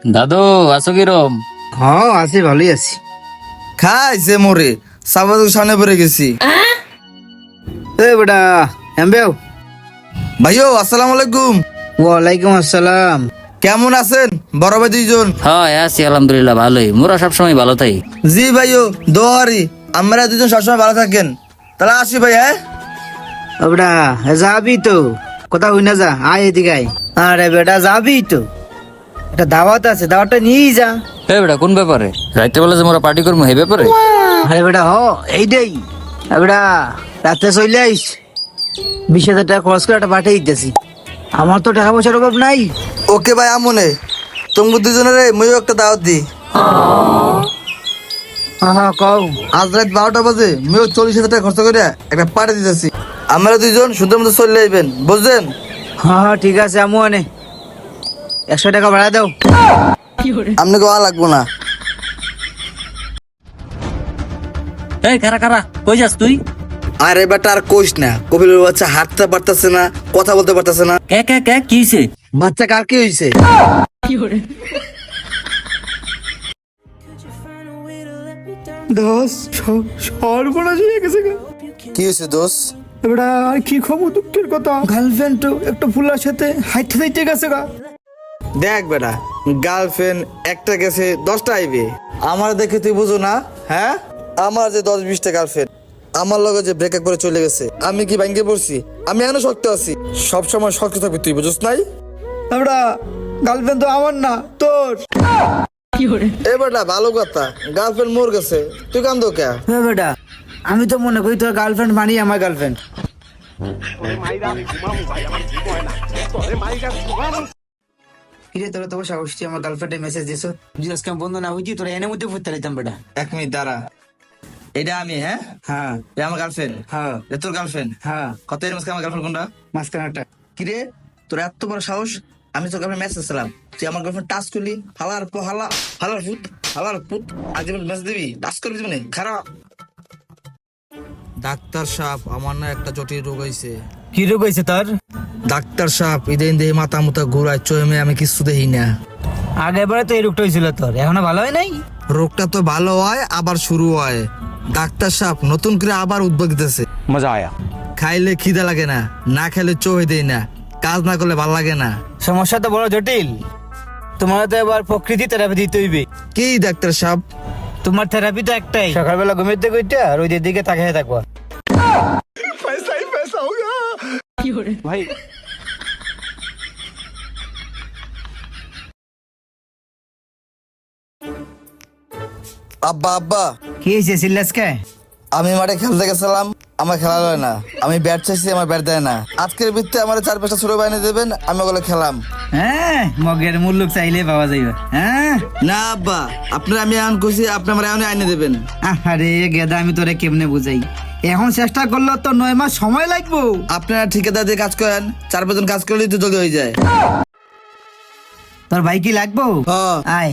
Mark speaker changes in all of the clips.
Speaker 1: দাদু আছো কিরম?
Speaker 2: হ্যাঁ আছি, ভালোই আছি।
Speaker 3: খাইছে মোরে সাবাজের সামনে পড়ে গেছি।
Speaker 2: এ বেটা এমবেও।
Speaker 3: ভাইও আসসালামু আলাইকুম।
Speaker 2: ওয়ালাইকুম আসসালাম।
Speaker 3: কেমন আছেন বড় ভাই দুইজন?
Speaker 1: হ্যাঁ আছি আলহামদুলিল্লাহ ভালোই, মোরা সবসময় ভালো থাই।
Speaker 3: জি ভাইও দোহারি, আমরা দুজন সবসময় ভালো থাকেন। তাহলে আসি ভাই। হ্যাঁ
Speaker 2: ও বেটা যাবি তো? কোথাও হই না, যা আয় এদিকে আয়। আরে বেটা যাবি তো? একটা দাওয়াত আছে, দাওয়াতটা নিয়েই যা।
Speaker 1: এ বেটা কোন ব্যাপারে? রাইতে বেলা যে মোরা পার্টি করবো এই ব্যাপারে?
Speaker 2: আরে বেটা এইটাই। বেটা রাতে চলে আইস, 20,000 টাকা খরচ করে একটা পাঠিয়ে দিতেছি। আমার তো টাকা পয়সার অভাব নাই।
Speaker 3: ওকে ভাই আমনে তোমার দুজনের ময়ও একটা দাওয়াত দি।
Speaker 2: হ্যাঁ কও।
Speaker 3: আজ রাত 12টা বাজে মেয়েও 40,000 টাকা খরচ করে একটা পার্টি দিতেছি। আমরা দুইজন সুন্দর মতো চলে আইবেন, বুঝছেন?
Speaker 2: হ্যাঁ ঠিক আছে, আমু আনে 100 টাকা ভাড়া দাও।
Speaker 3: আপনি কোয়া লাগবো না।
Speaker 1: এই কারা কারা কই যাস তুই?
Speaker 3: আরে বেটা আর কোষ না, কপিলের বাচ্চা হাঁটতে পারতেছে না, কথা বলতে পারতেছে না।
Speaker 1: কে কে কে কি হইছে?
Speaker 3: বাচ্চা কার কি হয়েছে?
Speaker 4: দোষ সর্বনাশ হয়ে গেছে গা।
Speaker 3: কি হয়েছে দোষ?
Speaker 4: এবারে আর কি খবর, দুঃখের কথা। গার্লফ্রেন্ড তো একটা ফুলার সাথে হাইটে হাইটে গেছে গা।
Speaker 3: দেখ বেটা, গার্লফ্রেন্ড একটা গেছে 10টা আইবে। আমার দেখে তুই বুঝো না? হ্যাঁ, আমার যে 10-20টা গার্লফ্রেন্ড, আমার লগে যে ব্রেকআপ করে চলে গেছে, আমি কি ভাঙ্গে পড়ছি? আমি এখনো শক্ত আছি। সব সময় শক্ত থাকবি তুই, বুঝছ নাই?
Speaker 4: আমরা গার্লফ্রেন্ড তো আমার না, তোর।
Speaker 3: এ বেটা ভালো কথা, গার্লফ্রেন্ড মোর গেছে, তুই কান্দো কে?
Speaker 2: হ্যাঁ বেটা, আমি তো মনে করি তোর গার্লফ্রেন্ড মানি আমার গার্লফ্রেন্ড। কিরে তোরা তো সাহস তুই আমার গার্লফ্রেন্ডে মেসেজ দিছো? যদি আজকে আমি বন্ধু না হইতি তোরা এনে মধ্যে ফুটতে দিতাম বেটা।
Speaker 3: 1 মিনিট দাঁড়া। এটা আমি, হ্যাঁ
Speaker 2: হ্যাঁ
Speaker 3: এটা আমার গার্লফ্রেন্ড।
Speaker 2: হ্যাঁ
Speaker 3: এটা তোর গার্লফ্রেন্ড?
Speaker 2: হ্যাঁ,
Speaker 3: কত এর মাঝখানে আমার গার্লফ্রেন্ড কোনটা?
Speaker 2: মাঝখানেটা।
Speaker 3: কিরে তোর এত বড় সাহস, আমি তোর গার্লফ্রেন্ড মেসেজ দিলাম, তুই আমার গার্লফ্রেন্ড টাচ করলি? হালার হালা হালার পুত, হালার পুত, আজ মেসেজ দিবি, টাচ করবি মানে খারাপ। ডাক্তার সাহেব, আমার না একটা জটিল রোগ হয়েছে।
Speaker 2: কি রোগ হয়েছে তোর?
Speaker 3: ডাক্তার সাহেব, ইদেন দেহে মাথা মুথা ঘুরায়, চোমে আমি কিছু দেখি না।
Speaker 2: আগেবারে তো এই রোগটা হয়েছিল তোর, এখনো ভালো হয় নাই?
Speaker 3: রোগটা তো ভালো হয় আবার শুরু হয়। ডাক্তার সাহেব নতুন করে আবার উদ্যোগ দিতেছে।
Speaker 5: मजा आया।
Speaker 3: খাইলে খিদা লাগে না, না খেলে চোহে দেই না, কাজ না করলে ভাল লাগে না।
Speaker 2: সমস্যা তো বড় জটিল। তোমার তো এবার প্রকৃতি থেরাপি দিতে হইবে।
Speaker 3: কি ডাক্তার সাহেব?
Speaker 2: তোমার থেরাপি তো একটাই, সকালবেলা ঘুমের থেকে উঠতে আর ওই দিকে তাকিয়ে থাকবা।
Speaker 4: पैसा ही पैसा होगा।
Speaker 5: भाई
Speaker 3: আব্বা আব্বা,
Speaker 2: কি হয়েছে সিল্লাস কে?
Speaker 3: আমি মাঠে খেলতে গেছিলাম, আমার খেলা হয় না। আমি ব্যাট চাইছি, আমার ব্যাট দেয় না। আজকের ভিত্তিতে আমার 4-5টা ছোট বাইনে দেবেন, আমি ওগুলো খেলাম।
Speaker 2: হ্যাঁ মগের মূল্য চাইলে পাওয়া যাইবে। হ্যাঁ
Speaker 3: না আব্বা, আপনার আমি এখন খুশি, আপনি আমার এখন আইনে দেবেন।
Speaker 2: আরে গেদা, আমি তোরে কেমনে বুঝাই? এখন চেষ্টা করলে তো 9 মাস সময় লাগবো।
Speaker 3: আপনারা ঠিকাদার দিয়ে কাজ করেন, 4-5 জন কাজ করলেই তো জলদি হয়ে যায়।
Speaker 2: তোর ভাই কি লাগবো?
Speaker 3: হ্যাঁ।
Speaker 2: আয়।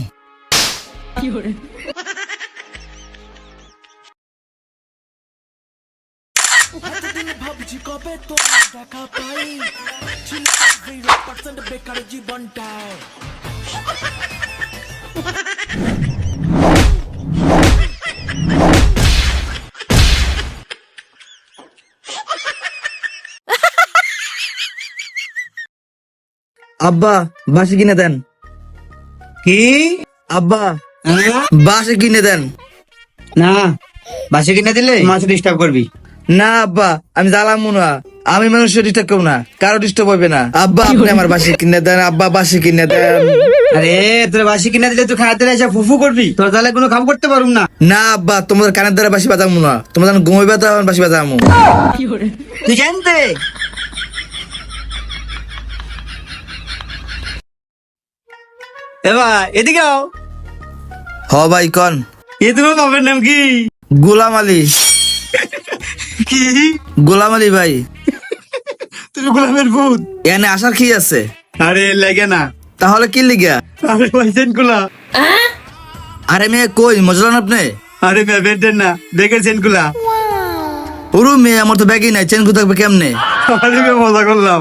Speaker 3: আব্বা বাসি কিনে দেন।
Speaker 2: কি?
Speaker 3: আব্বা বাসি কিনে দেন।
Speaker 2: না, বাসে কিনে দিলে মাছ ডিস্টার্ব করবি।
Speaker 3: না আব্বা, আমি জ্বালাম না, আমি মানুষের ডিস্টার্ব করবো না, কারো ডিস্টার্ব হবে না। আব্বা আপনি আমার বাসি কিনে দেন, আব্বা বাসি কিনে দেন।
Speaker 2: আরে তোর বাসি কিনে দিলে তুই খানাতে এসে ফুফু করবি, তোর তাহলে কোনো কাম করতে পারুম না।
Speaker 3: না আব্বা, তোমাদের কানের দ্বারা বাসি বাজাবো না, তোমাদের ঘুমাইবে তো বাসি বাজাবো।
Speaker 2: তুই জানতে এবার এদিকে আও।
Speaker 3: হ ভাই কন।
Speaker 2: এ তোমার বাবার নাম কি?
Speaker 3: গোলাম আলী।
Speaker 2: কি?
Speaker 3: গোলাম আলী ভাই।
Speaker 2: তুমি গোলামের ভূত?
Speaker 3: এনে আসার কি আছে?
Speaker 2: আরে লাগে না।
Speaker 3: তাহলে কি লিগা?
Speaker 2: আরে ভাইজান গুলা।
Speaker 3: আরে মেয়ে কই মজলান আপনি?
Speaker 2: আরে মেয়ে বেটেন না, বেগের চেন গুলা।
Speaker 3: ওরু মেয়ে, আমার তো ব্যাগই নাই, চেন কোথায় থাকবে কেমনে?
Speaker 2: আরে মেয়ে মজা করলাম।